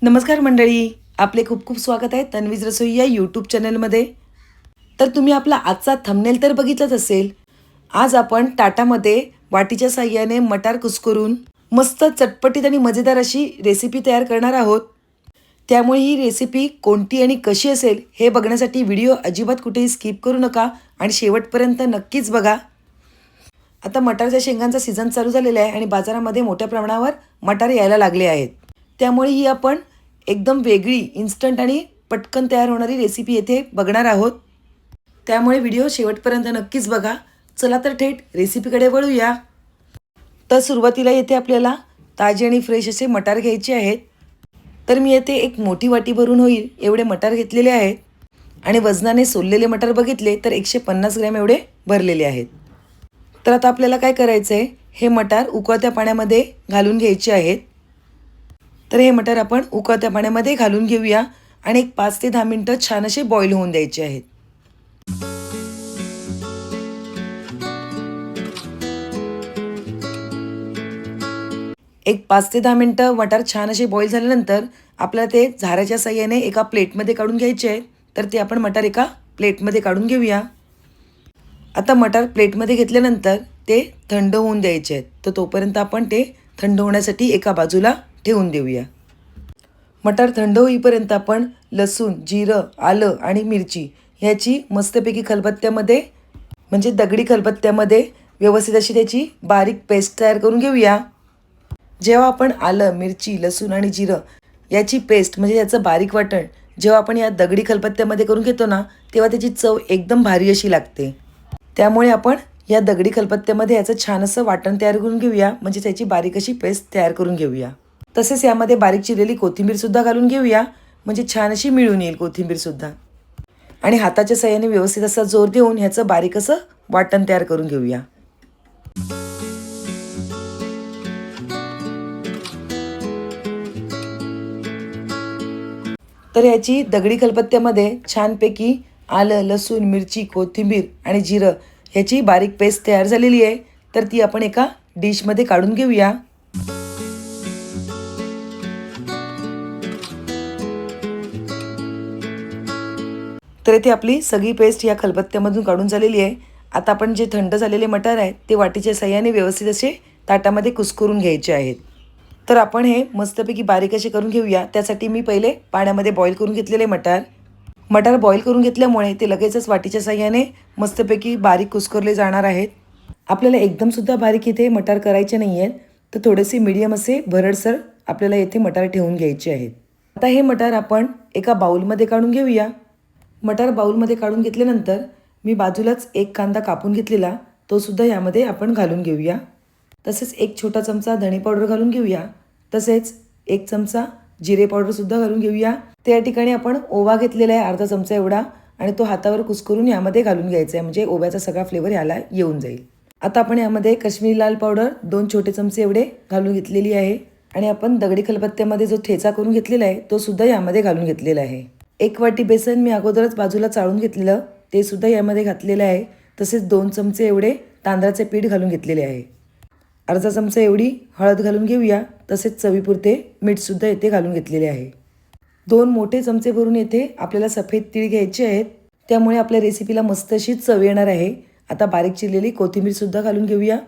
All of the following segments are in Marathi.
नमस्कार मंडळी, आपले खूप खूप स्वागत आहे तन्वीज रसोई या यूट्यूब चॅनलमध्ये. तर तुम्ही आपला आजचा थंबनेल तर बघितलंच असेल. आज आपण ताटामध्ये वाटीच्या साहाय्याने मटार कुस्करून मस्त चटपटीत आणि मजेदार अशी रेसिपी तयार करणार आहोत. त्यामुळे ही रेसिपी कोणती आणि कशी असेल हे बघण्यासाठी व्हिडिओ अजिबात कुठेही स्किप करू नका आणि शेवटपर्यंत नक्कीच बघा. आता मटारच्या शेंगांचा सीझन चालू झालेला आहे आणि बाजारामध्ये मोठ्या प्रमाणावर मटार यायला लागले आहेत. त्यामुळे ही आपण एकदम वेगळी इन्स्टंट आणि पटकन तयार होणारी रेसिपी येथे बघणार आहोत. त्यामुळे व्हिडिओ शेवटपर्यंत नक्कीच बघा. चला तर थेट रेसिपीकडे वळूया. तर सुरुवातीला येथे आपल्याला ताजे आणि फ्रेश असे मटार घ्यायचे आहेत. तर मी येथे एक मोठी वाटी भरून होईल एवढे मटार घेतलेले आहेत आणि वजनाने सोललेले मटार बघितले तर 150 ग्रॅम एवढे भरलेले आहेत. तर आता आपल्याला काय करायचं आहे, हे मटार उकळत्या पाण्यामध्ये घालून घ्यायचे आहेत. तर हे मटार आपण उकळत्या पाण्यामध्ये घालून घेऊया आणि एक 5 ते 10 मिनिटं छान असे बॉईल होऊन द्यायचे आहेत. एक 5 ते 10 मिनिटं मटार छान असे बॉईल झाल्यानंतर आपल्याला ते झाऱ्याच्या साहाय्याने एका प्लेटमध्ये काढून घ्यायचे आहे. तर ते आपण मटार एका प्लेटमध्ये काढून घेऊया. आता मटार प्लेटमध्ये घेतल्यानंतर ते थंड होऊन द्यायचे आहेत. तर तोपर्यंत आपण ते थंड होण्यासाठी एका बाजूला ठेवून देऊया. मटार थंड होईपर्यंत आपण लसूण, जिरं, आलं आणि मिरची ह्याची मस्तपैकी खलबत्त्यामध्ये म्हणजे दगडी खलबत्त्यामध्ये व्यवस्थित अशी त्याची बारीक पेस्ट तयार करून घेऊया. जेव्हा आपण आलं, मिरची, लसूण आणि जिरं याची पेस्ट म्हणजे याचं बारीक वाटण जेव्हा आपण या दगडी खलबत्त्यामध्ये करून घेतो ना, तेव्हा त्याची चव एकदम भारी अशी लागते. त्यामुळे आपण या दगडी खलबत्त्यामध्ये याचं छान असं वाटण तयार करून घेऊया, म्हणजे त्याची बारीक अशी पेस्ट तयार करून घेऊया. तसेच यामध्ये बारीक चिरलेली कोथिंबीरसुद्धा घालून घेऊया, म्हणजे छान अशी मिळून येईल कोथिंबीरसुद्धा. आणि हाताच्या साहाय्याने व्यवस्थित असा जोर देऊन ह्याचं बारीक असं वाटण तयार करून घेऊया. तर याची दगडी खलबत्त्यामध्ये छानपैकी आलं, लसूण, मिरची, कोथिंबीर आणि जिरं ह्याची बारीक पेस्ट तयार झालेली आहे. तर ती आपण एका डिशमध्ये काढून घेऊया. तर इथे आपली सगळी पेस्ट या खलबत्त्यामधून काढून झालेली आहे. आता आपण जे थंड झालेले मटार आहे ते वाटीच्या साहाय्याने व्यवस्थित असे ताटामध्ये कुस्करून घ्यायचे आहेत. तर आपण हे मस्तपैकी बारीक असे करून घेऊया. त्यासाठी मी पहिले पाण्यामध्ये बॉईल करून घेतलेले मटार बॉईल करून घेतल्यामुळे ते लगेचच वाटीच्या साहाय्याने मस्तपैकी बारीक कुस्करले जाणार आहेत. आपल्याला एकदमसुद्धा बारीक इथे मटार करायचे नाही आहेत. तर थोडेसे मीडियम असे भरडसर आपल्याला येथे मटार ठेवून घ्यायचे आहेत. आता हे मटार आपण एका बाउलमध्ये काढून घेऊया. मटार बाउलमध्ये काढून घेतल्यानंतर मी बाजूलाच एक कांदा कापून घेतलेला तो सुद्धा यामध्ये आपण घालून घेऊया. तसेच एक छोटा चमचा धणे पावडर घालून घेऊया. तसेच एक चमचा जिरे पावडरसुद्धा घालून घेऊया. त्या ठिकाणी आपण ओवा घेतलेला आहे अर्धा चमचा एवढा आणि तो हातावर कुस्करून यामध्ये घालून घ्यायचा आहे, म्हणजे ओव्याचा सगळा फ्लेवर याला येऊन जाईल. आता आपण यामध्ये काश्मीरी लाल पावडर 2 छोटे चमचे एवढे घालून घेतलेली आहे आणि आपण दगडी खलबत्त्यामध्ये जो ठेचा करून घेतलेला आहे तो सुद्धा यामध्ये घालून घेतलेला आहे. 1 वाटी बेसन मी अगोदरच बाजूला चाळून घेतलेलं ते सुद्धा यामध्ये घातलेलं आहे. तसेच 2 चमचे एवढे तांदळाचे पीठ घालून घेतलेले आहे. अर्धा चमचा एवढी हळद घालून घेऊया. तसेच चवीपुरते मीठसुद्धा येथे घालून घेतलेले आहे. 2 मोठे चमचे भरून येथे आपल्याला सफेद तीळ घ्यायचे आहेत. त्यामुळे आपल्या रेसिपीला मस्त अशी चव येणार आहे. आता बारीक चिरलेली कोथिंबीरसुद्धा घालून घेऊया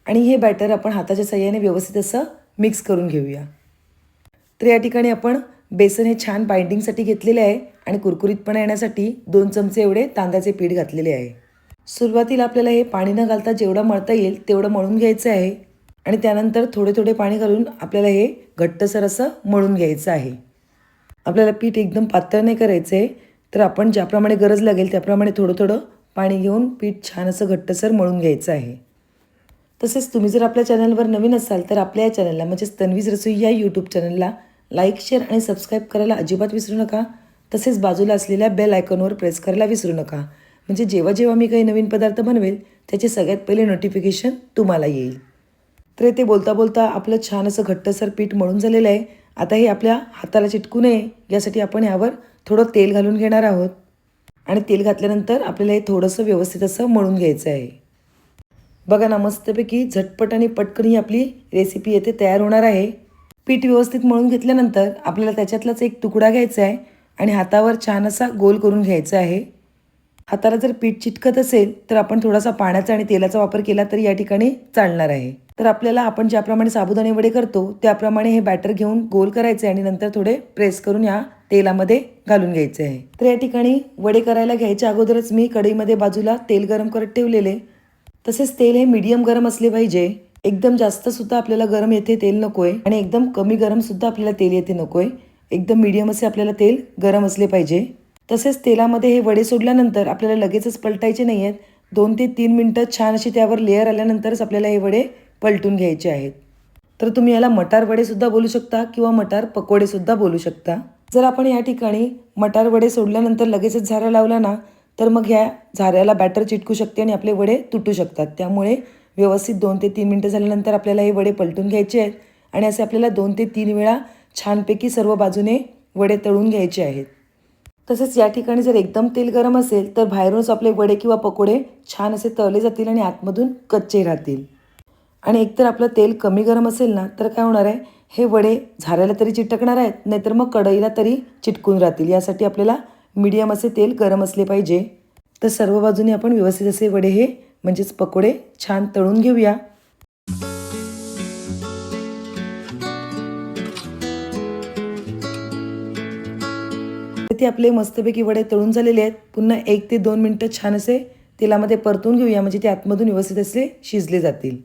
आणि हे बॅटर आपण हाताच्या साहाय्याने व्यवस्थित असं मिक्स करून घेऊया. तर या ठिकाणी आपण बेसन हे छान बाइंडिंगसाठी घेतलेले आहे आणि कुरकुरीतपणा येण्यासाठी 2 चमचे एवढे तांदळाचे पीठ घातलेले आहे. सुरुवातीला आपल्याला हे पाणी न घालता जेवढं मळता येईल तेवढं मळून घ्यायचं आहे आणि त्यानंतर थोडे थोडे पाणी घालून आपल्याला हे घट्टसर असं मळून घ्यायचं आहे. आपल्याला पीठ एकदम पातळ नाही करायचं आहे. तर आपण ज्याप्रमाणे गरज लागेल त्याप्रमाणे थोडं थोडं पाणी घेऊन पीठ छान असं घट्टसर मळून घ्यायचं आहे. तसेच तुम्ही जर आपल्या चॅनलवर नवीन असाल तर आपल्या या चॅनलला म्हणजेच तन्वीज रसोई या यूट्यूब चॅनलला लाईक, शेअर आणि सबस्क्राईब करायला अजिबात विसरू नका. तसेच बाजूला असलेल्या बेल आयकॉनवर प्रेस करायला विसरू नका, म्हणजे जेव्हा जेव्हा मी काही नवीन पदार्थ बनवेल त्याचे सगळ्यात पहिले नोटिफिकेशन तुम्हाला येईल. तर ते बोलता बोलता आपलं छान असं घट्टसर पीठ मळून झालेलं आहे. आता हे आपल्या हाताला चिटकू नये यासाठी आपण यावर थोडं तेल घालून घेणार आहोत आणि तेल घातल्यानंतर आपल्याला हे थोडंसं व्यवस्थित असं मळून घ्यायचं आहे. बघा ना, मस्तपैकी झटपट आणि पटकन ही आपली रेसिपी येथे तयार होणार आहे. पीठ व्यवस्थित मळून घेतल्यानंतर आपल्याला त्याच्यातलाच एक तुकडा घ्यायचा आहे आणि हातावर छान असा गोल करून घ्यायचा आहे. हाताला जर पीठ चिटकत असेल तर आपण थोडासा पाण्याचा आणि तेलाचा वापर केला तरी या ठिकाणी चालणार आहे. तर आपल्याला आपण ज्याप्रमाणे साबुदाणे वडे करतो त्याप्रमाणे हे बॅटर घेऊन गोल करायचे आणि नंतर थोडे प्रेस करून या तेलामध्ये घालून घ्यायचे आहे. तर या ठिकाणी वडे करायला घ्यायच्या अगोदरच मी कढईमध्ये बाजूला तेल गरम करत ठेवलेले. तसेच तेल हे मीडियम गरम असले पाहिजे. एकदम जास्त सुद्धा आपल्याला गरम येते तेल नकोय आणि एकदम कमी गरम सुद्धा आपल्याला तेल येते नकोय. एकदम मीडियम असे आपल्याला तेल गरम असले पाहिजे. तसेच तेलामध्ये हे वडे सोडल्यानंतर आपल्याला लगेचच पलटायचे नाही आहेत. 2 ते 3 मिनटं छान अशी त्यावर लेअर आल्यानंतरच आपल्याला हे वडे पलटून घ्यायचे आहेत. तर तुम्ही याला मटार वडे सुद्धा बोलू शकता किंवा मटार पकोडे सुद्धा बोलू शकता. जर आपण या ठिकाणी मटार वडे सोडल्यानंतर लगेचच झारा लावला ना तर मग ह्या झाऱ्याला बॅटर चिटकू शकते आणि आपले वडे तुटू शकतात. त्यामुळे व्यवस्थित 2 ते 3 मिनटं झाल्यानंतर आपल्याला हे वडे पलटून घ्यायचे आहेत आणि असे आपल्याला 2 ते 3 वेळा छानपैकी सर्व बाजूने वडे तळून घ्यायचे आहेत. तसेच या ठिकाणी जर एकदम तेल गरम असेल तर बाहेरूनच आपले वडे किंवा पकोडे छान असे तळले जातील आणि आतमधून कच्चे राहतील. आणि एकतर आपलं तेल कमी गरम असेल ना तर काय होणार आहे, हे वडे झाऱ्याला तरी चिटकणार आहेत, नाहीतर मग कढईला तरी चिटकून राहतील. यासाठी आपल्याला मीडियम असे तेल गरम असले पाहिजे. तर सर्व बाजूने आपण व्यवस्थित असे वडे हे म्हणजेच पकोडे छान तळून घेऊया. ते आपले मस्तपैकी वडे तळून झालेले आहेत. पुन्हा 1 ते 2 मिनटं छान असे तेलामध्ये परतून घेऊया म्हणजे ते आतमधून व्यवस्थित असे शिजले जातील.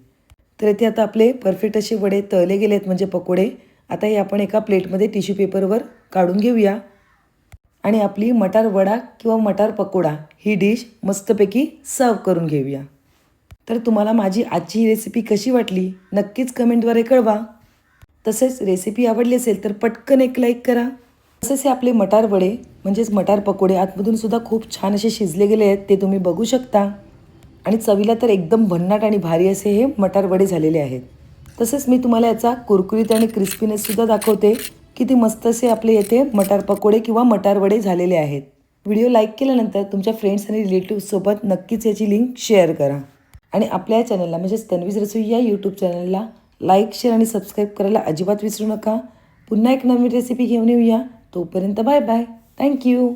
तर इथे आता आपले परफेक्ट असे वडे तळले गेले आहेत म्हणजे पकोडे. आता हे आपण एका प्लेटमध्ये टिश्यू पेपरवर काढून घेऊया आणि आपली मटार वडा किंवा मटार पकोडा ही डिश मस्तपैकी सर्व करून घेऊया. तर तुम्हाला माझी आजची ही रेसिपी कशी वाटली नक्कीच कमेंटद्वारे कळवा. तसेच रेसिपी आवडली असेल तर पटकन एक लाईक करा. तसेच हे आपले मटार वडे म्हणजेच मटार पकोडे आतमधून सुद्धा खूप छान असे शिजले गेले आहेत, ते तुम्ही बघू शकता. आणि चवीला तर एकदम भन्नाट आणि भारी असे हे मटार वडे झालेले आहेत. तसेच मी तुम्हाला याचा कुरकुरीत आणि क्रिस्पीनेससुद्धा दाखवते. किती मस्त असे आपले येथे मटार पकोडे किंवा मटार वडे झालेले आहेत. व्हिडिओ लाईक केल्यानंतर तुमच्या फ्रेंड्स आणि रिलेटिव्हसोबत नक्कीच याची लिंक शेअर करा. आणि आपल्या या चॅनलला म्हणजेच तन्वीज रसोई या यूट्यूब चॅनलला लाईक, शेअर आणि सबस्क्राईब करायला अजिबात विसरू नका. पुन्हा एक नवीन रेसिपी घेऊन येऊया. तोपर्यंत बाय बाय. थँक्यू.